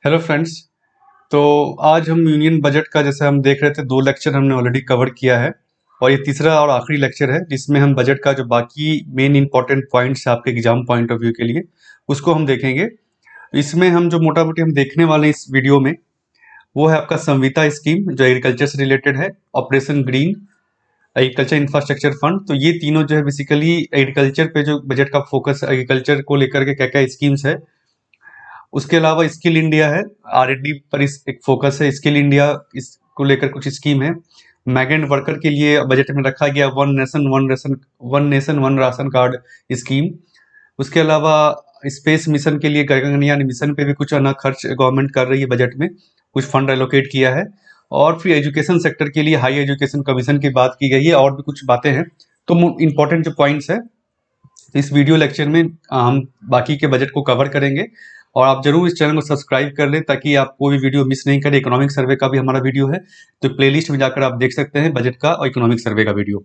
Hello friends. तो आज हम यूनियन बजट का जैसे हम देख रहे थे, दो लेक्चर हमने ऑलरेडी कवर किया है और ये तीसरा और आखिरी लेक्चर है जिसमें हम बजट का जो बाकी मेन इंपॉर्टेंट पॉइंट्स है आपके एग्जाम पॉइंट ऑफ व्यू के लिए उसको हम देखेंगे। इसमें हम जो मोटा मोटी हम देखने वाले हैं इस वीडियो में वो है आपका संविदा स्कीम जो एग्रीकल्चर से रिलेटेड है, operation green, agriculture infrastructure fund. तो ये तीनों जो है बेसिकली एग्रीकल्चर पे जो बजट का फोकस एग्रीकल्चर को लेकर के क्या क्या स्कीम्स है। उसके अलावा स्किल इंडिया है, R&D पर इस एक फोकस है, स्किल इंडिया इसको लेकर कुछ स्कीम है। माइग्रेंट वर्कर के लिए बजट में रखा गया one nation one ration card scheme. उसके अलावा स्पेस मिशन के लिए गगनयान मिशन पे भी कुछ अन्य खर्च गवर्नमेंट कर रही है बजट में, कुछ फंड एलोकेट किया है। और फिर एजुकेशन सेक्टर के लिए हाई एजुकेशन कमीशन की बात की गई है और भी कुछ बातें हैं। तो इंपॉर्टेंट जो पॉइंट्स है इस वीडियो लेक्चर में हम बाकी के बजट को कवर करेंगे। और आप जरूर इस चैनल को सब्सक्राइब कर लें ताकि आप कोई भी वीडियो मिस नहीं करें। इकोनॉमिक सर्वे का भी हमारा वीडियो है, तो प्लेलिस्ट में जाकर आप देख सकते हैं बजट का और इकोनॉमिक सर्वे का वीडियो।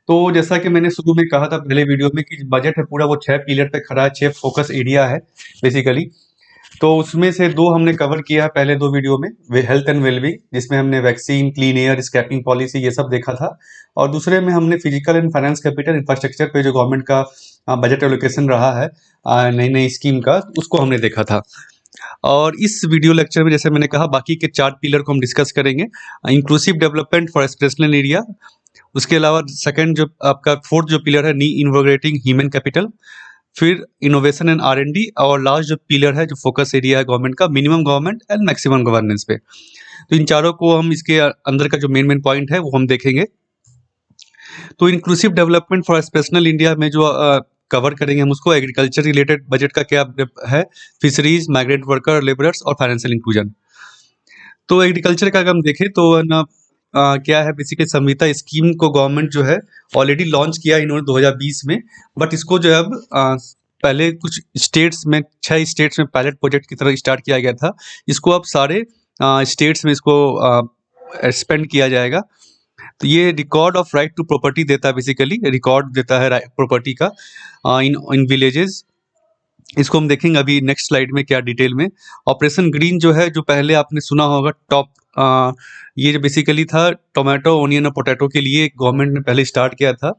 तो जैसा कि मैंने शुरू में कहा था पहले वीडियो में कि बजट है पूरा वो 6 पिलर पे खड़ा है, 6 फोकस एरिया है बेसिकली। तो उसमें से 2 हमने कवर किया है पहले 2 वीडियो में, वे हेल्थ एंड वेलबींग जिसमें हमने vaccine, clean air, scrapping policy ये सब देखा था। और दूसरे में हमने physical and finance capital infrastructure पे जो गवर्नमेंट का बजट एलोकेशन रहा है नई नई स्कीम का, उसको हमने देखा था। और इस वीडियो लेक्चर में जैसे मैंने कहा बाकी के 4 पिलर को हम डिस्कस करेंगे। Inclusive development for aspirational area, उसके अलावा सेकंड जो आपका फोर्थ जो पिलर है नी इन्वोगरेटिंग ह्यूमन कैपिटल, फिर इनोवेशन एंड R&D, और लास्ट जो पिलर है जो फोकस एरिया है गवर्नमेंट का, minimum government and maximum governance पे। तो इन चारों को हम इसके अंदर का जो मेन मेन पॉइंट है वो हम देखेंगे। तो inclusive development for aspirational India में जो कवर करेंगे हम उसको एग्रीकल्चर रिलेटेड बजट का क्या है, फिशरीज, माइग्रेंट वर्कर, लेबरर्स और फाइनेंशियल इंक्लूजन। तो एग्रीकल्चर का अगर हम देखें तो ना क्या है बेसिकली संविदा स्कीम को गवर्नमेंट जो है ऑलरेडी लॉन्च किया इन्होंने 2020 में। बट इसको जो है अब पहले कुछ स्टेट्स में 6 स्टेट्स में पायलट प्रोजेक्ट की तरह स्टार्ट किया गया था। इसको अब सारे स्टेट्स में इसको एक्सपेंड किया जाएगा। तो ये record of right to property देता है, बेसिकली रिकॉर्ड देता है प्रॉपर्टी का इन इन विलेजेस। इसको हम देखेंगे अभी नेक्स्ट स्लाइड में क्या डिटेल में। ऑपरेशन ग्रीन जो है, जो पहले आपने सुना होगा टॉप, ये जो बेसिकली था टोमेटो, ओनियन और पोटैटो के लिए गवर्नमेंट ने पहले स्टार्ट किया था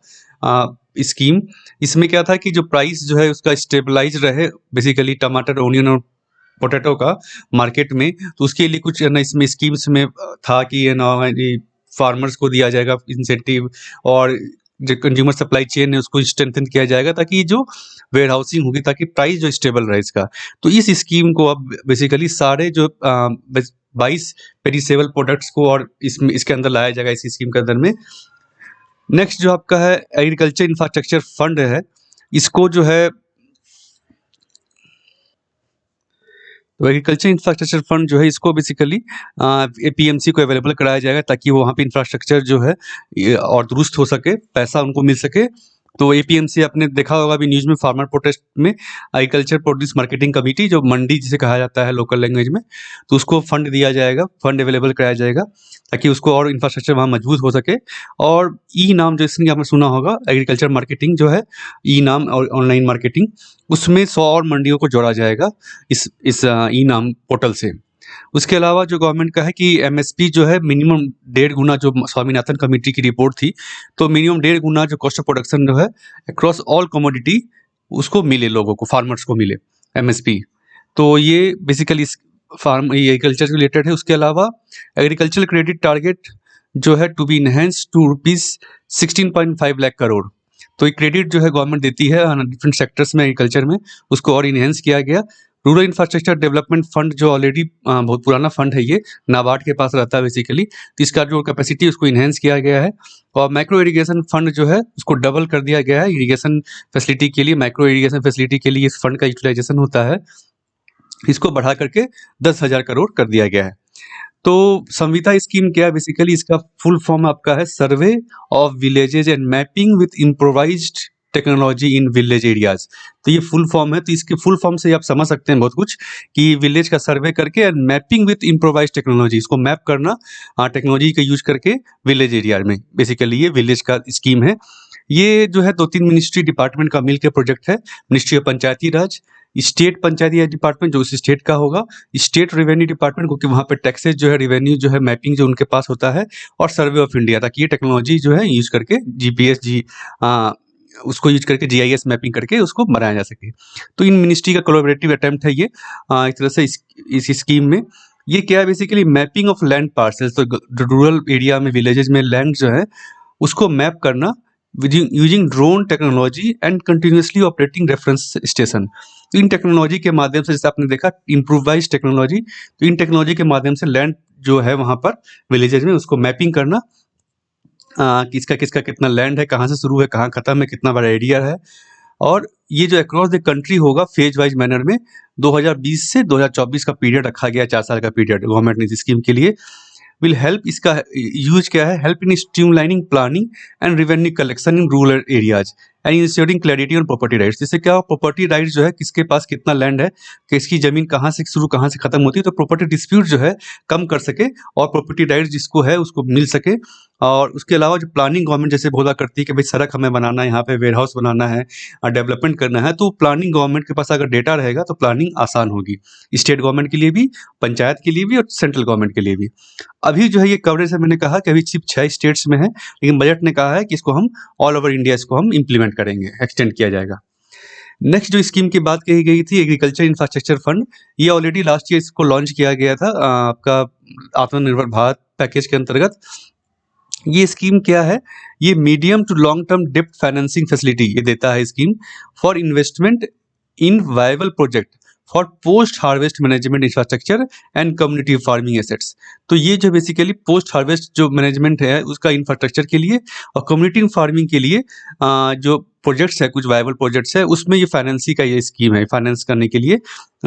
स्कीम। इसमें क्या था कि जो प्राइस जो है उसका स्टेबलाइज रहे बेसिकली टमाटर, ओनियन और पोटैटो का मार्केट में। तो उसके लिए कुछ ना इसमें स्कीम्स में था कि फार्मर्स को दिया जाएगा इंसेंटिव, और जो कंज्यूमर सप्लाई चेन है उसको स्ट्रेंथन किया जाएगा ताकि जो वेयर हाउसिंग होगी ताकि प्राइस जो स्टेबल रहे इसका। तो इस स्कीम को अब बेसिकली सारे जो 22 पेरिसेबल प्रोडक्ट्स को और इसमें इसके अंदर लाया जाएगा इस स्कीम के अंदर में। नेक्स्ट जो आपका है एग्रीकल्चर इंफ्रास्ट्रक्चर फंड है, इसको जो है तो एग्रीकल्चर इंफ्रास्ट्रक्चर फंड जो है इसको बेसिकली APMC को अवेलेबल कराया जाएगा ताकि वो वहाँ पे इंफ्रास्ट्रक्चर जो है और दुरुस्त हो सके, पैसा उनको मिल सके। तो APMC आपने देखा होगा अभी न्यूज़ में, फार्मर प्रोटेस्ट में एग्रीकल्चर प्रोड्यूस मार्केटिंग कमेटी, जो मंडी जिसे कहा जाता है लोकल लैंग्वेज में, तो उसको फंड दिया जाएगा, फंड अवेलेबल कराया जाएगा ताकि उसको और इंफ्रास्ट्रक्चर वहाँ मजबूत हो सके। और ई नाम जो इसमें आपने सुना होगा, एग्रीकल्चर मार्केटिंग जो है ई नाम और ऑनलाइन मार्केटिंग, उसमें 100 और मंडियों को जोड़ा जाएगा इस ई नाम पोर्टल से। उसके अलावा जो गवर्नमेंट का है कि MSP जो है मिनिमम 1.5 गुना, जो स्वामीनाथन कमेटी की रिपोर्ट थी, तो मिनिमम 1.5 गुना जो कॉस्ट ऑफ प्रोडक्शन जो है अक्रॉस ऑल कमोडिटी उसको मिले, लोगों को, फार्मर्स को मिले MSP। तो ये बेसिकली फार्म एग्रीकल्चर से रिलेटेड है। उसके अलावा एग्रीकल्चर क्रेडिट टारगेट जो है to be enhance to ₹16.5 lakh crore. तो ये क्रेडिट जो है गवर्नमेंट देती है डिफरेंट सेक्टर्स में एग्रीकल्चर में, उसको और इनहेंस किया गया। रूरल इंफ्रास्ट्रक्चर डेवलपमेंट फंड जो ऑलरेडी बहुत पुराना फंड है, ये नाबार्ड के पास रहता है बेसिकली, तो इसका जो कैपेसिटी उसको इनहेंस किया गया है। और माइक्रो इरिगेशन फंड जो है उसको डबल कर दिया गया है इरिगेशन फैसिलिटी के लिए, माइक्रो इरिगेशन फैसिलिटी के लिए इस फंड का यूटिलाइजेशन होता है, इसको बढ़ा करके 10,000 करोड़ कर दिया गया है। तो संविदा स्कीम क्या है बेसिकली, इसका फुल फॉर्म आपका है survey of villages and mapping with improvised technology in village areas. तो ये फुल फॉर्म है। तो इसके फुल फॉर्म से आप समझ सकते हैं बहुत कुछ कि विलेज का सर्वे करके and mapping with improvise technology, इसको मैप करना टेक्नोलॉजी का यूज करके विलेज एरिया में, बेसिकली ये विलेज का स्कीम है। ये जो है 2-3 मिनिस्ट्री डिपार्टमेंट का मिलकर प्रोजेक्ट है। Ministry of Panchayati Raj, state Panchayati Raj department जो उस स्टेट का होगा, स्टेट रेवेन्यू डिपार्टमेंट क्योंकि वहाँ पे टैक्सेस जो है, रेवेन्यू जो है, मैपिंग जो उनके पास होता है, और सर्वे ऑफ इंडिया, ताकि ये टेक्नोलॉजी जो है यूज करके जीपीएस उसको यूज करके जीआईएस मैपिंग करके उसको बनाया जा सके। तो इन मिनिस्ट्री का कोलैबोरेटिव अटेम्प्ट है ये एक तरह से इस स्कीम में। ये क्या है basically mapping of land parcels, तो रूरल एरिया में विलेजेस में लैंड जो है उसको मैप करना using drone technology and continuously operating reference station. तो इन टेक्नोलॉजी के माध्यम से, जैसे आपने देखा इम्प्रूवाइज टेक्नोलॉजी, तो इन टेक्नोलॉजी के माध्यम से लैंड जो है वहाँ पर विलेजेस में उसको मैपिंग करना, किसका किसका कितना लैंड है, कहाँ से शुरू है, कहाँ खत्म है, कितना बड़ा एरिया है, और ये जो अक्रॉस द कंट्री होगा फेज वाइज मैनर में। 2020 से 2024 का पीरियड रखा गया, 4 साल का पीरियड गवर्नमेंट ने इस स्कीम के लिए। विल हेल्प, इसका यूज क्या है, help in streamlining planning and revenue collection in rural areas and ensuring clarity on property rights. जिससे क्या हो, प्रॉपर्टी राइट्स जो है, किसके पास कितना लैंड है, किसकी जमीन कहाँ से शुरू कहाँ से खत्म होती है, तो प्रॉपर्टी डिस्प्यूट जो है कम कर सके और प्रॉपर्टी राइट्स जिसको है उसको मिल सके। और उसके अलावा जो प्लानिंग गवर्नमेंट जैसे बोला करती है कि भाई सड़क हमें बनाना है, यहाँ पे वेयर हाउस बनाना है, डेवलपमेंट करना है, तो प्लानिंग गवर्नमेंट के पास अगर डेटा रहेगा तो प्लानिंग आसान होगी, स्टेट गवर्नमेंट के लिए भी, पंचायत के लिए भी और सेंट्रल गवर्नमेंट के लिए भी। अभी जो है ये कवरेज है, मैंने कहा कि अभी सिर्फ 6 स्टेट्स में है, लेकिन बजट ने कहा है कि इसको हम ऑल ओवर इंडिया इसको हम इम्प्लीमेंट करेंगे, एक्सटेंड किया जाएगा। नेक्स्ट जो स्कीम की बात कही गई थी, एग्रीकल्चर इंफ्रास्ट्रक्चर फंड, ये ऑलरेडी लास्ट ईयर इसको लॉन्च किया गया था आपका आत्मनिर्भर भारत पैकेज के अंतर्गत। ये स्कीम क्या है, ये मीडियम टू लॉन्ग टर्म डेप्ट फाइनेंसिंग फैसिलिटी ये देता है scheme for investment in viable project for post harvest management infrastructure and community farming assets. तो ये जो बेसिकली पोस्ट हार्वेस्ट जो मैनेजमेंट है उसका इंफ्रास्ट्रक्चर के लिए और कम्युनिटी फार्मिंग के लिए जो प्रोजेक्ट्स है, कुछ वायबल प्रोजेक्ट्स है, उसमें ये फाइनेंसिंग का ये स्कीम है, फाइनेंस करने के लिए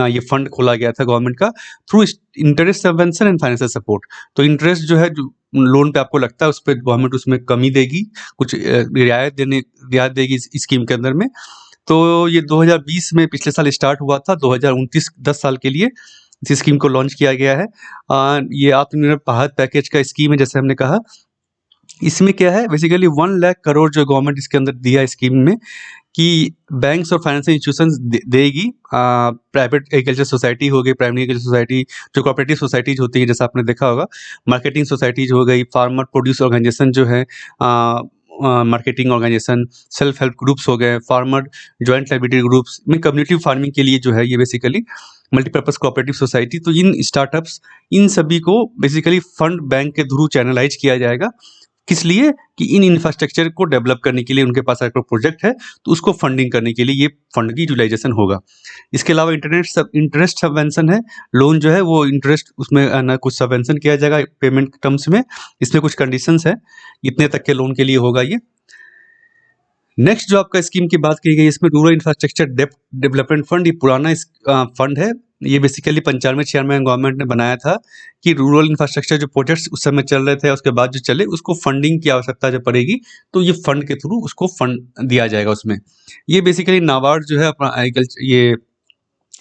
ये फंड खोला गया था गवर्नमेंट का through interest subvention and financial support. तो इंटरेस्ट जो है लोन पे आपको लगता है उस पर गवर्नमेंट उसमें कमी देगी, कुछ रियायत देगी इस स्कीम के अंदर में। तो ये 2020 में पिछले साल स्टार्ट हुआ था, 2029 10 साल के लिए इस स्कीम को लॉन्च किया गया है। ये आत्मनिर्भर भारत पैकेज का स्कीम है, जैसे हमने कहा। इसमें क्या है बेसिकली 1 लाख करोड़ जो गवर्नमेंट इसके अंदर दिया स्कीम में कि बैंक्स और फाइनेंशियल इंस्टीट्यूशंस देगी, प्राइवेट एग्रीकल्चर सोसाइटी हो गई, प्राइमरी एग्रीकल्चर सोसाइटी, जो कोऑपरेटिव सोसाइटीज होती है जैसे आपने देखा होगा, मार्केटिंग सोसाइटीज हो गई, फार्मर प्रोड्यूस ऑर्गेनाइजेशन जो है, marketing organisation, self help groups हो गए, फार्मर जॉइंट लाइबिलिटी ग्रुप्स में कम्युनिटी फार्मिंग के लिए जो है ये बेसिकली मल्टीपर्पज कोऑपरेटिव सोसाइटी। तो इन स्टार्टअप्स, इन सभी को बेसिकली फंड बैंक के थ्रू चैनलाइज किया जाएगा। किस लिए कि इन इंफ्रास्ट्रक्चर को डेवलप करने के लिए उनके पास अगर प्रोजेक्ट है तो उसको फंडिंग करने के लिए ये फंड की यूटिलाइजेशन होगा। इसके अलावा इंटरेस्ट सबवेंशन है, लोन जो है वो इंटरेस्ट उसमें ना कुछ सबवेंशन किया जाएगा पेमेंट टर्म्स में, इसमें कुछ कंडीशंस है, इतने तक के लोन के लिए होगा ये। नेक्स्ट जो आपका स्कीम की बात की गई इसमें रूरल इंफ्रास्ट्रक्चर डेवलपमेंट फंड, ये पुराना फंड है, ये बेसिकली 95-96 गवर्नमेंट ने बनाया था कि रूरल इंफ्रास्ट्रक्चर जो प्रोजेक्ट्स उस समय चल रहे थे उसके बाद जो चले उसको फंडिंग की आवश्यकता जब पड़ेगी तो ये फंड के थ्रू उसको फंड दिया जाएगा उसमें। ये बेसिकली नाबार्ड जो है अपना एग्रीकल्चर ये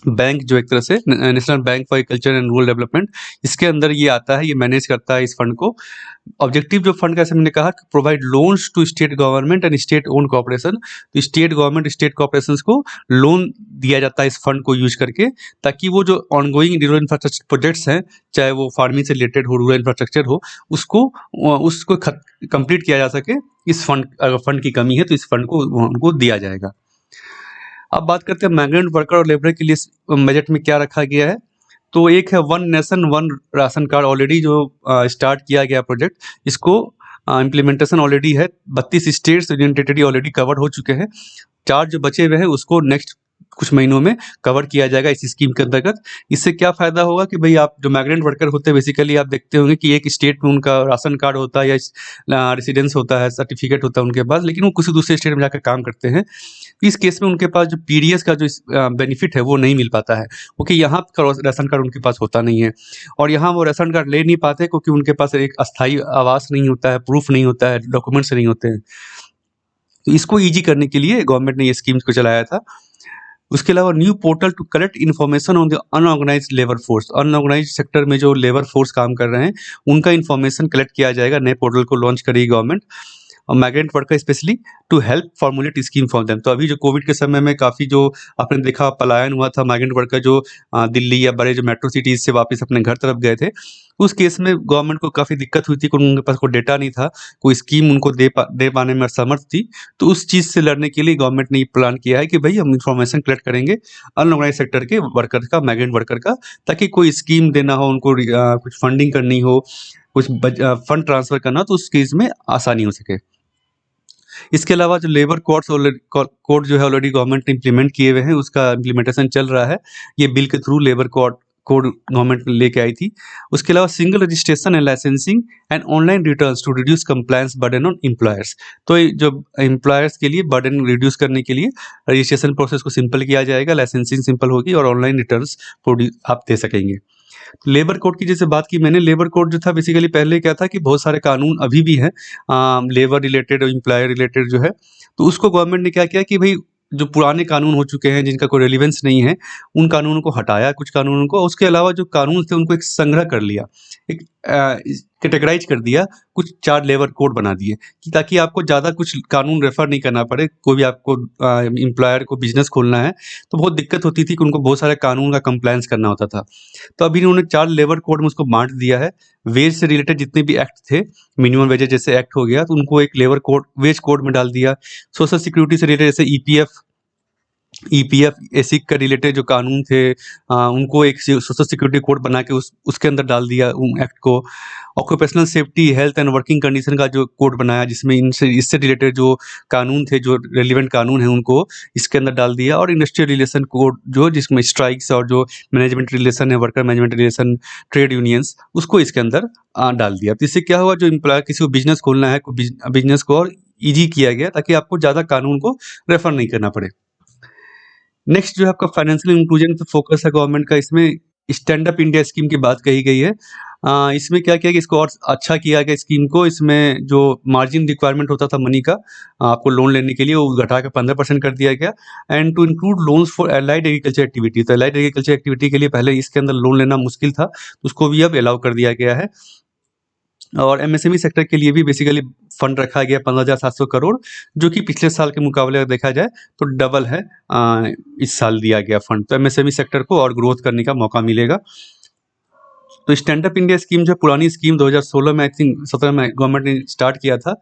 बैंक जो एक तरह से national bank for agriculture and rural development, इसके अंदर ये आता है, ये मैनेज करता है इस फंड को। ऑब्जेक्टिव जो फंड का जैसे मैंने कहा provide loans to state government and state own corporation, तो स्टेट गवर्नमेंट स्टेट कॉर्पोरेशन को लोन दिया जाता है इस फंड को यूज करके, ताकि वो जो ऑनगोइंग रूरल इंफ्रास्ट्रक्चर प्रोजेक्ट्स हैं, चाहे वो फार्मिंग से रिलेटेड हो, रूरल इंफ्रास्ट्रक्चर हो, उसको कंप्लीट किया जा सके। इस फंड, अगर फंड की कमी है तो इस फंड को उनको दिया जाएगा। अब बात करते हैं माइग्रेंट वर्कर और लेबर के लिए बजट में क्या रखा गया है। तो एक है one nation one ration card, already जो स्टार्ट किया गया प्रोजेक्ट, इसको इम्प्लीमेंटेशन ऑलरेडी है, 32 states union territory already cover हो चुके हैं, 4 जो बचे हुए हैं उसको नेक्स्ट कुछ महीनों में कवर किया जाएगा इस स्कीम के अंतर्गत। इससे क्या फायदा होगा कि भाई आप जो माइग्रेंट वर्कर होते हैं बेसिकली आप देखते होंगे कि एक स्टेट में उनका राशन कार्ड होता है या रेसिडेंस होता है, सर्टिफिकेट होता है उनके पास, लेकिन वो किसी दूसरे स्टेट में जाकर काम करते हैं। इस केस में उनके पास जो पीडीएस का जो बेनिफिट है वो नहीं मिल पाता है, क्योंकि यहाँ का राशन कार्ड उनके पास होता नहीं है, और यहाँ वो राशन कार्ड ले नहीं पाते क्योंकि उनके पास एक अस्थायी आवास नहीं होता है, प्रूफ नहीं होता है, डॉक्यूमेंट्स नहीं होते हैं। तो इसको ईजी करने के लिए गवर्नमेंट ने ये स्कीम्स को चलाया था। उसके अलावा new portal to collect information on the unorganised labour force, unorganised sector में जो लेबर फोर्स काम कर रहे हैं उनका इन्फॉर्मेशन कलेक्ट किया जाएगा, नए पोर्टल को लॉन्च करेगी government. Migrant worker specially to help formulate scheme for them. तो अभी जो कोविड के समय में काफ़ी जो आपने देखा पलायन हुआ था माइग्रेंट वर्कर जो दिल्ली या बड़े जो मेट्रो सिटीज़ से वापस अपने घर तरफ गए थे, उस केस में गवर्नमेंट को काफ़ी दिक्कत हुई थी कि उनके पास कोई डेटा नहीं था, कोई स्कीम उनको दे पाने में असमर्थ थी। तो उस चीज़ से लड़ने के लिए गवर्नमेंट ने ये प्लान किया है कि भई हम इन्फॉर्मेशन कलेक्ट करेंगे अनऑर्गनाइज़ सेक्टर के वर्कर का, माइग्रेंट वर्कर का, ताकि कोई स्कीम देना हो उनको, कुछ फंडिंग करनी हो, कुछ फंड ट्रांसफ़र करना हो, तो उस केस में आसानी हो सके। इसके अलावा जो लेबर कोड जो है ऑलरेडी गवर्नमेंट ने इम्प्लीमेंट किए हुए हैं, उसका इम्प्लीमेंटेशन चल रहा है। ये बिल के through labour code code government लेके आई थी। उसके अलावा single registration and licensing and online returns to reduce compliance burden on employers. तो ये जो एम्प्लॉयर्स के लिए बर्डन रिड्यूस करने के लिए रजिस्ट्रेशन प्रोसेस को सिंपल किया जाएगा, लाइसेंसिंग सिंपल होगी और ऑनलाइन रिटर्न्स आप दे सकेंगे। लेबर कोड की जैसे बात की मैंने, लेबर कोड जो था बेसिकली पहले क्या था कि बहुत सारे कानून अभी भी हैं लेबर रिलेटेड और एम्प्लॉयर रिलेटेड जो है, तो उसको गवर्नमेंट ने क्या किया कि भाई जो पुराने कानून हो चुके हैं जिनका कोई रेलिवेंस नहीं है, उन कानूनों को हटाया, कुछ कानूनों को। उसके अलावा जो कानून थे उनको एक संग्रह कर लिया, एक कैटेगराइज कर दिया, कुछ 4 लेबर कोड बना दिए कि ताकि आपको ज़्यादा कुछ कानून रेफर नहीं करना पड़े। कोई भी आपको एम्प्लॉयर को बिजनेस खोलना है तो बहुत दिक्कत होती थी कि उनको बहुत सारे कानून का कंप्लायंस करना होता था। तो अभी उन्होंने 4 लेबर कोड में उसको बाँट दिया है। वेज से रिलेटेड जितने भी एक्ट थे, मिनिमम वेजेस जैसे एक्ट हो गया, तो उनको एक लेबर कोड वेज कोड में डाल दिया। सोशल सिक्योरिटी से रिलेटेड जैसे ईपीएफ एसिक का रिलेटेड जो कानून थे, उनको एक सोशल सिक्योरिटी कोड बना के उसके अंदर डाल दिया एक्ट को। Occupational safety, health and working condition का जो कोड बनाया, जिसमें इससे रिलेटेड जो कानून थे, जो रेलिवेंट कानून हैं, उनको इसके अंदर डाल दिया। और इंडस्ट्रियल रिलेशन कोड जो जिसमें स्ट्राइक्स और जो मैनेजमेंट रिलेशन है, worker management relation, trade unions, उसको इसके अंदर डाल दिया। तो इससे क्या हुआ, जो एम्प्लॉयर किसी को बिजनेस खोलना है, बिजनेस को और ईजी किया गया ताकि आपको ज़्यादा कानून को रेफर नहीं करना पड़े। नेक्स्ट जो है आपका फाइनेंशियल इंक्लूजन पे फोकस है गवर्नमेंट का। इसमें स्टैंड अप इंडिया स्कीम की बात कही गई है। इसमें क्या किया कि इसको और अच्छा किया गया स्कीम को। इसमें जो मार्जिन रिक्वायरमेंट होता था मनी का, आपको लोन लेने के लिए, वो घटा के 15% कर दिया गया। And to include loans for allied agriculture activity, तो एलाइड एग्रीकल्चर एक्टिविटी के लिए पहले इसके अंदर लोन लेना मुश्किल था, उसको भी अब अलाउ कर दिया गया है। और एमएसएमई सेक्टर के लिए भी बेसिकली फंड रखा गया 15,700 करोड़, जो कि पिछले साल के मुकाबले अगर देखा जाए तो डबल है। इस साल दिया गया फंड, तो एमएसएमई सेक्टर को और ग्रोथ करने का मौका मिलेगा। तो स्टैंड अप इंडिया स्कीम जो पुरानी स्कीम 2016 में, आई थिंक 17 में गवर्नमेंट ने स्टार्ट किया था।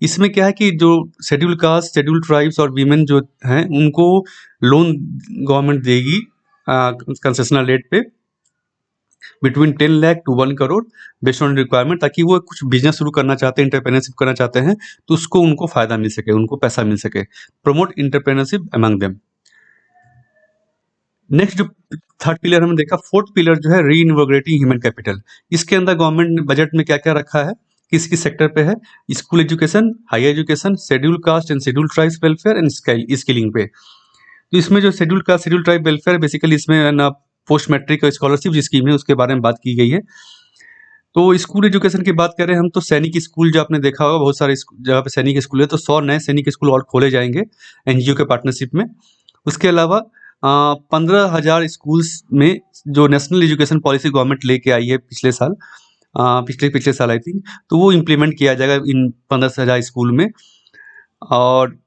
इसमें क्या है कि जो शेड्यूल कास्ट, शेड्यूल ट्राइब्स और वीमेन जो हैं, उनको लोन गवर्नमेंट देगी कंसेशनल रेट पे between 10 lakh to 1 crore based on requirement, ताकि वो कुछ बिजनेस शुरू करना चाहते हैं, एंटरप्रेन्योरशिप करना चाहते हैं, तो उसको उनको फायदा मिल सके, उनको पैसा मिल सके। Promote entrepreneurship among them. Next जो थर्ड पिलर हमने देखा, फोर्थ पिलर जो है री इन्वोग्रेटिंग ह्यूमन कैपिटल। इसके अंदर गवर्नमेंट ने बजट में क्या क्या रखा है, किस किस सेक्टर पे है? School education, higher education, schedule caste and schedule tribes welfare and skilling पे। तो इसमें जो schedule caste, schedule tribe welfare, basically इसमें ना पोस्ट मैट्रिक स्कॉलरशिप जो स्कीम है उसके बारे में बात की गई है। तो स्कूल एजुकेशन की बात करें हम, तो सैनिक स्कूल जो आपने देखा होगा, बहुत सारे जगह पे सैनिक स्कूल है, तो 100 नए सैनिक स्कूल और खोले जाएंगे एनजीओ के पार्टनरशिप में। उसके अलावा 15,000 स्कूल्स में जो नेशनल एजुकेशन पॉलिसी गवर्नमेंट लेके आई है पिछले साल, पिछले साल आई थिंक, तो वो इम्प्लीमेंट किया जाएगा इन 15,000 स्कूल में, और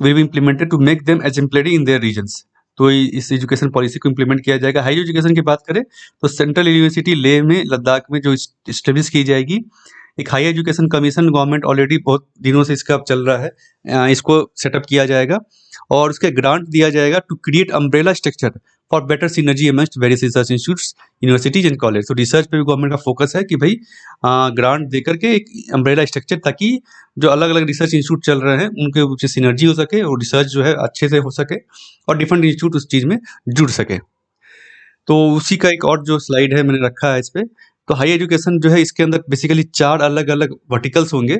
will be implemented to make them exemplary in their regions. तो इस एजुकेशन पॉलिसी को इम्प्लीमेंट किया जाएगा। हाई एजुकेशन की बात करें तो सेंट्रल यूनिवर्सिटी लेह में, लद्दाख में जो इस्टेब्लिश की जाएगी। एक high education commission government already बहुत दिनों से इसका चल रहा है, इसको सेटअप किया जाएगा और उसके ग्रांट दिया जाएगा to create umbrella structure for better synergy amongst various research institutes, universities and college. तो रिसर्च पे भी गवर्नमेंट का फोकस है कि भाई ग्रांट दे करके एक अम्ब्रेला स्ट्रक्चर, ताकि जो अलग अलग रिसर्च इंस्टीट्यूट चल रहे हैं उनके ऊपर सिनर्जी हो सके और रिसर्च जो है अच्छे से हो सके और डिफरेंट इंस्टीट्यूट उस चीज़ में जुड़ सके। तो उसी का एक और जो स्लाइड है मैंने रखा है इस पे। तो हाई एजुकेशन जो है, इसके अंदर बेसिकली 4 अलग अलग वर्टिकल्स होंगे,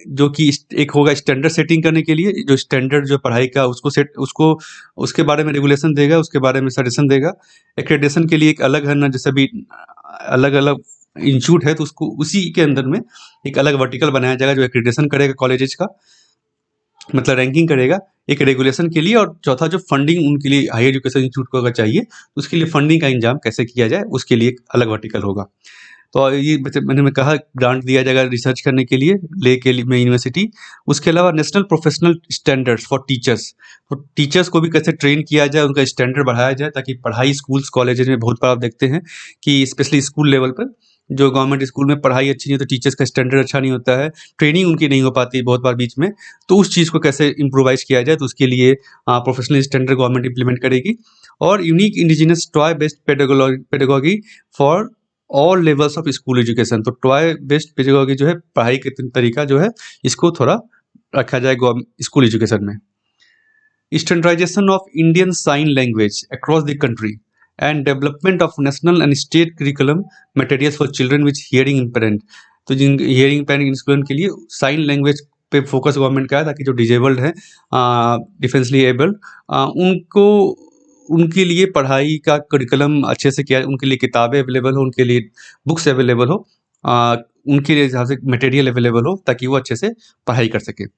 जो कि एक होगा स्टैंडर्ड सेटिंग करने के लिए, जो स्टैंडर्ड जो पढ़ाई का उसको उसके बारे में रेगुलेशन देगा, उसके बारे में सजेशन देगा। एक्रेडिटेशन के लिए एक अलग है ना, जैसे भी अलग अलग इंस्टीट्यूट है तो उसको उसी के अंदर में एक अलग वर्टिकल बनाया जाएगा जो एक्रेडिटेशन करेगा कॉलेजेस का, मतलब रैंकिंग करेगा एक रेगुलेशन के लिए। और चौथा जो फंडिंग उनके लिए हाई एजुकेशन इंस्टीट्यूट को अगर चाहिए तो उसके लिए फंडिंग का इंतजाम कैसे किया जाए, उसके लिए एक अलग वर्टिकल होगा। तो ये मैंने कहा ग्रांट दिया जाएगा रिसर्च करने के लिए ले के लिए में यूनिवर्सिटी। उसके अलावा national professional standards for teachers, तो टीचर्स को भी कैसे ट्रेन किया जाए, उनका स्टैंडर्ड बढ़ाया जाए, ताकि पढ़ाई स्कूल्स कॉलेजेस में बहुत बार आप देखते हैं कि स्पेशली स्कूल लेवल पर जो गवर्नमेंट स्कूल में पढ़ाई अच्छी नहीं है तो टीचर्स का स्टैंडर्ड अच्छा नहीं होता है, ट्रेनिंग उनकी नहीं हो पाती बहुत बार बीच में। तो उस चीज़ को कैसे इम्प्रोवाइज़ किया जाए, तो उसके लिए प्रोफेशनल स्टैंडर्ड गवर्नमेंट इम्प्लीमेंट करेगी। और unique indigenous toy based pedagogy for all levels of school education, तो टॉय बेस्ड पेडागोगी जो है पढ़ाई के तरीका जो है इसको थोड़ा रखा जाए स्कूल एजुकेशन में। Standardisation of Indian sign language across the country and development of national and state curriculum materials for children which hearing impairment, तो जिन हियरिंग इम्पेयरमेंट स्टूडेंट के लिए साइन लैंग्वेज पे फोकस गवर्नमेंट का है, ताकि जो डिजेबल्ड है डिफेंसली एबल्ड उनको उनके लिए पढ़ाई का करिकुलम अच्छे से किया, उनके लिए किताबें अवेलेबल हो, उनके लिए बुक्स अवेलेबल हो, उनके लिए हिसाब से मटेरियल अवेलेबल हो, ताकि वो अच्छे से पढ़ाई कर सके।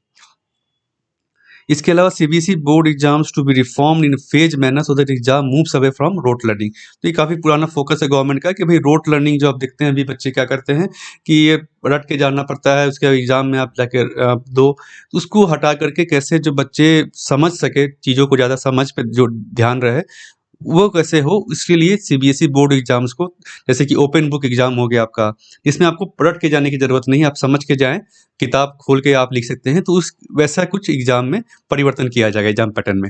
इसके अलावा CBSE board exams to be reformed in phase manner so that exam moves away from rote learning, तो ये काफ़ी पुराना फोकस है गवर्नमेंट का कि भाई रोट लर्निंग जो आप देखते हैं अभी बच्चे क्या करते हैं कि ये रट के जानना पड़ता है, उसके एग्जाम में आप जाकर दो, तो उसको हटा करके कैसे जो बच्चे समझ सके चीज़ों को, ज़्यादा समझ पे जो ध्यान रहे वो कैसे हो, इसके लिए सीबीएसई बोर्ड एग्जाम्स को, जैसे कि ओपन बुक एग्जाम हो गया आपका, इसमें आपको पढ़ के जाने की ज़रूरत नहीं है, आप समझ के जाएं, किताब खोल के आप लिख सकते हैं, तो उस वैसा कुछ एग्जाम में परिवर्तन किया जाएगा एग्जाम पैटर्न में।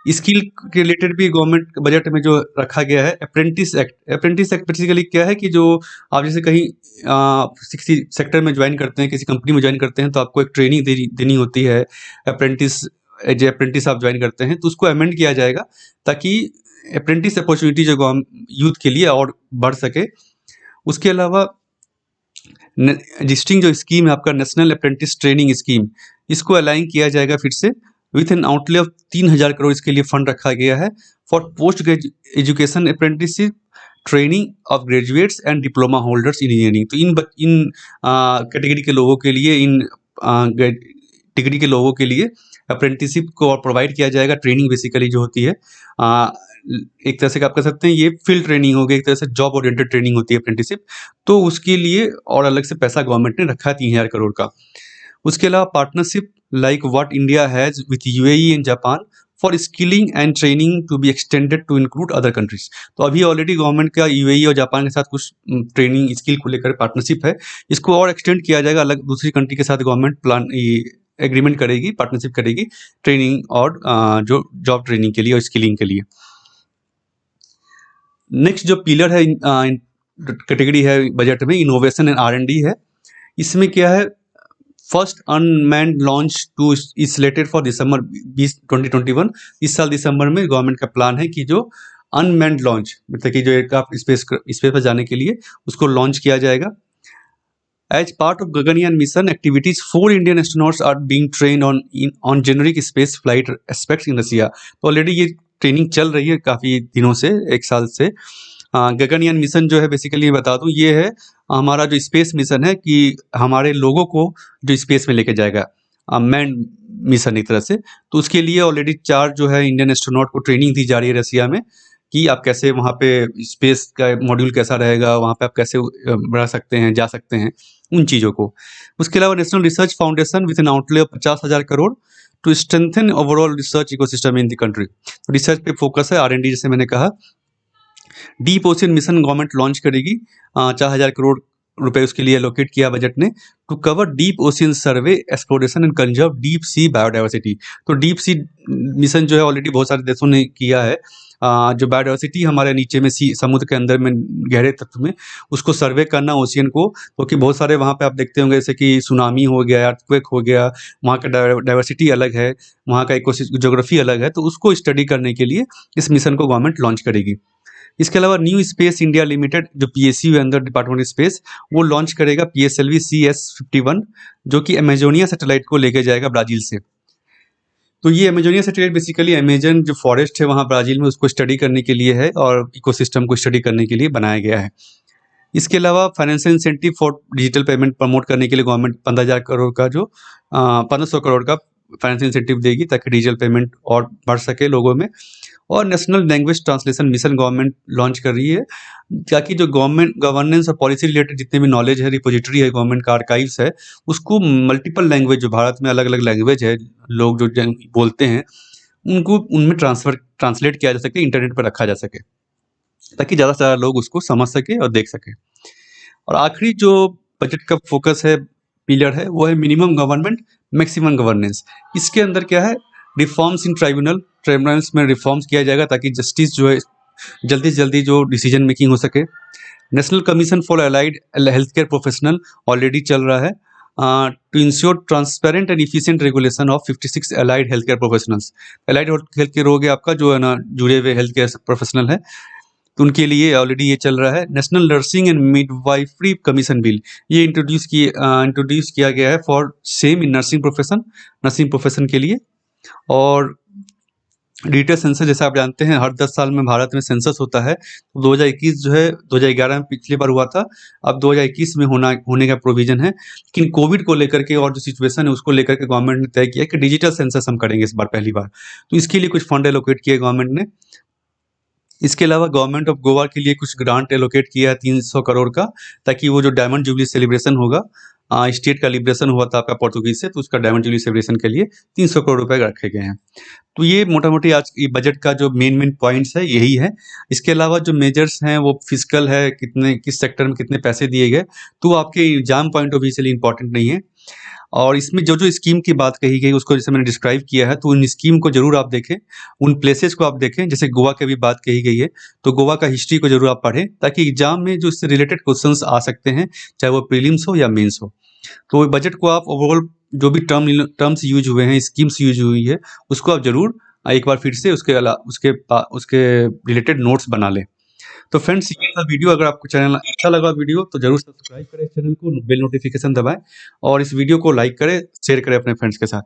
स्किल के रिलेटेड भी गवर्नमेंट बजट में जो रखा गया है apprentice act, apprentice act basically क्या है कि जो आप जैसे कहीं किसी सेक्टर में ज्वाइन करते हैं, किसी कंपनी में ज्वाइन करते हैं, तो आपको एक ट्रेनिंग देनी होती है अप्रेंटिस, एज अप्रेंटिस आप ज्वाइन करते हैं, तो उसको अमेंड किया जाएगा ताकि अप्रेंटिस अपॉर्चुनिटी जो यूथ के लिए और बढ़ सके। उसके अलावा एग्जिस्टिंग जो स्कीम है आपका नेशनल अप्रेंटिस ट्रेनिंग स्कीम, इसको अलाइन किया जाएगा फिर से with an outlay of 3000 crore इसके लिए फंड रखा गया है for post education apprenticeship training of graduates and diploma holders engineering, तो इन कैटेगरी के लोगों के लिए, इन डिग्री के लोगों के लिए अप्रेंटिसशिप को प्रोवाइड किया जाएगा। ट्रेनिंग बेसिकली जो होती है एक तरह से आप कह सकते हैं ये फील्ड ट्रेनिंग हो गई, एक तरह से जॉब ओरिएंटेड ट्रेनिंग होती है अप्रेंटिसशिप, तो उसके लिए और अलग से पैसा गवर्नमेंट ने रखा है 3000 करोड़ का। उसके अलावा partnership like what India has with UAE and Japan for skilling and training to be extended to include other countries, तो अभी ऑलरेडी गवर्नमेंट का यूएई और जापान के साथ कुछ ट्रेनिंग स्किल को लेकर पार्टनरशिप है, इसको और एक्सटेंड किया जाएगा, अलग दूसरी कंट्री के साथ गवर्नमेंट प्लान एग्रीमेंट करेगी, पार्टनरशिप करेगी ट्रेनिंग और जो जॉब ट्रेनिंग के लिए और स्किलिंग के लिए। नेक्स्ट जो पिलर है कैटेगरी है बजट में इनोवेशन एंड आर&डी है, इसमें क्या है first unmanned launch two is selected for December 2021, इस साल दिसंबर में गवर्नमेंट का प्लान है कि जो अनमैन्ड लॉन्च मतलब कि जो एयरक्राफ्ट स्पेस पर जाने के लिए उसको लॉन्च किया जाएगा। As part of Gaganyaan mission activities 4 Indian astronauts are being trained on generic space flight aspects in Russia, तो ऑलरेडी ये ट्रेनिंग चल रही है काफ़ी दिनों से, एक साल से। गगनयान मिशन जो है बेसिकली मैं बता दूं ये है हमारा जो स्पेस मिशन है कि हमारे लोगों को जो स्पेस में लेके जाएगा, मैन मिशन एक तरह से, तो उसके लिए ऑलरेडी 4 जो है इंडियन एस्ट्रोनॉट को ट्रेनिंग दी जा रही है रसिया में कि आप कैसे वहाँ पे स्पेस का मॉड्यूल कैसा रहेगा, वहाँ पे आप कैसे बढ़ सकते हैं, जा सकते हैं, उन चीज़ों को। उसके अलावा national research foundation with an outlay of 50,000 crore to strengthen overall research ecosystem in the country, research पे फोकस है, आर&डी जैसे मैंने कहा। Deep ocean mission government launch करेगी, 4,000 करोड़ रुपए उसके लिए एलोकेट किया बजट ने to cover deep ocean survey exploration and conserve deep sea biodiversity, तो डीप सी मिशन जो है ऑलरेडी बहुत सारे देशों ने किया है, जो बायोडाइवर्सिटी हमारे नीचे में समुद्र के अंदर में गहरे तत्व में उसको सर्वे करना ओशियन को, क्योंकि बहुत सारे वहाँ पे आप देखते होंगे जैसे कि सुनामी हो गया, अर्थक्वेक हो गया, वहाँ का डाइवर्सिटी अलग है, वहाँ का ज्योग्राफी अलग है, तो उसको स्टडी करने के लिए इस मिशन को गवर्नमेंट लॉन्च करेगी। इसके अलावा न्यू स्पेस इंडिया लिमिटेड जो पीएसयू है अंदर डिपार्टमेंट ऑफ स्पेस, वो लॉन्च करेगा PSLV CS51 जो कि अमेजोनिया सैटेलाइट को लेके जाएगा ब्राज़ील से। तो ये अमेजोनिया सैटेलाइट बेसिकली अमेजन जो फॉरेस्ट है वहाँ ब्राज़ील में उसको स्टडी करने के लिए है और इकोसिस्टम को स्टडी करने के लिए बनाया गया है। इसके अलावा financial incentive for digital payment promote करने के लिए गवर्नमेंट 15,000 करोड़ का जो 1,500 करोड़ का फाइनेंशियल इंसेंटिव देगी ताकि डिजिटल पेमेंट और बढ़ सके लोगों में। और national language translation mission government launch कर रही है, ताकि जो गवर्नमेंट गवर्नेंस और पॉलिसी रिलेटेड जितने भी नॉलेज है, रिपोजिटरी है, गवर्नमेंट का आर्काइव्स है, उसको मल्टीपल लैंग्वेज, जो भारत में अलग अलग लैंग्वेज है, लोग जो बोलते हैं, उनको उनमें ट्रांसलेट किया जा सके, इंटरनेट पर रखा जा सके, ताकि ज़्यादा से ज़्यादा लोग उसको समझ सके और देख सके। और आखिरी जो बजट का फोकस है, पिलर है, वो है मिनिमम गवर्नमेंट मैक्सिमम गवर्नेंस। इसके अंदर क्या है, रिफॉर्म्स इन ट्राइब्यूनल्स में रिफॉर्म्स किया जाएगा, ताकि जस्टिस जो है जल्दी से जल्दी जो डिसीजन मेकिंग हो सके। National commission for allied health care professional already चल रहा है, to ensure transparent and efficient regulation of 56 allied health care professionals. Allied health care हो गया आपका, जो है ना जुड़े हुए हेल्थ केयर प्रोफेशनल है, तो उनके लिए ऑलरेडी ये चल रहा है। National nursing and midwifery commission bill, ये इंट्रोड्यूस किया गया है for same in nursing profession के लिए। और डिजिटल सेंसस, जैसा आप जानते हैं, हर 10 साल में भारत में सेंसस होता है। तो 2021 जो है, 2011 में पिछली बार हुआ था, अब 2021 में होने का प्रोविजन है। लेकिन कोविड को लेकर के और जो सिचुएशन है उसको लेकर के गवर्नमेंट ने तय किया कि डिजिटल सेंसस हम करेंगे इस बार, पहली बार। तो इसके लिए कुछ फंड एलोकेट किए गवर्नमेंट ने। इसके अलावा गवर्नमेंट ऑफ गोवा के लिए कुछ ग्रांट एलोकेट किया है 300 करोड़ का, ताकि वो जो डायमंड जुबली सेलिब्रेशन होगा, स्टेट का लिबरेशन हुआ था आपका पोर्तुगीज से, तो उसका डायमंड जुबली सेलिब्रेशन के लिए 300 करोड़ रुपए रखे गए हैं। तो ये मोटा मोटी आज ये बजट का जो मेन पॉइंट्स है यही है। इसके अलावा जो मेजर्स हैं वो फिजिकल है, कितने किस सेक्टर में कितने पैसे दिए गए, तो वो आपके एग्जाम पॉइंट ऑफ व्यू से इंपॉर्टेंट नहीं है। और इसमें जो जो स्कीम की बात कही गई उसको जैसे मैंने डिस्क्राइब किया है, तो उन स्कीम को जरूर आप देखें, उन प्लेसेस को आप देखें। जैसे गोवा की भी बात कही गई है, तो गोवा का हिस्ट्री को जरूर आप पढ़ें, ताकि एग्जाम में जो इससे रिलेटेड क्वेश्चंस आ सकते हैं, चाहे वो प्रीलिम्स हो या मेंस हो। तो बजट को आप ओवरऑल जो भी टर्म्स यूज हुए हैं, स्कीम्स यूज हुई है, उसको आप जरूर एक बार फिर से उसके रिलेटेड नोट्स बना लें। तो फ्रेंड्स, ये था वीडियो। अगर आपको चैनल अच्छा लगा वीडियो, तो जरूर सब्सक्राइब करें चैनल को, बेल नोटिफिकेशन दबाएं, और इस वीडियो को लाइक करें, शेयर करें अपने फ्रेंड्स के साथ।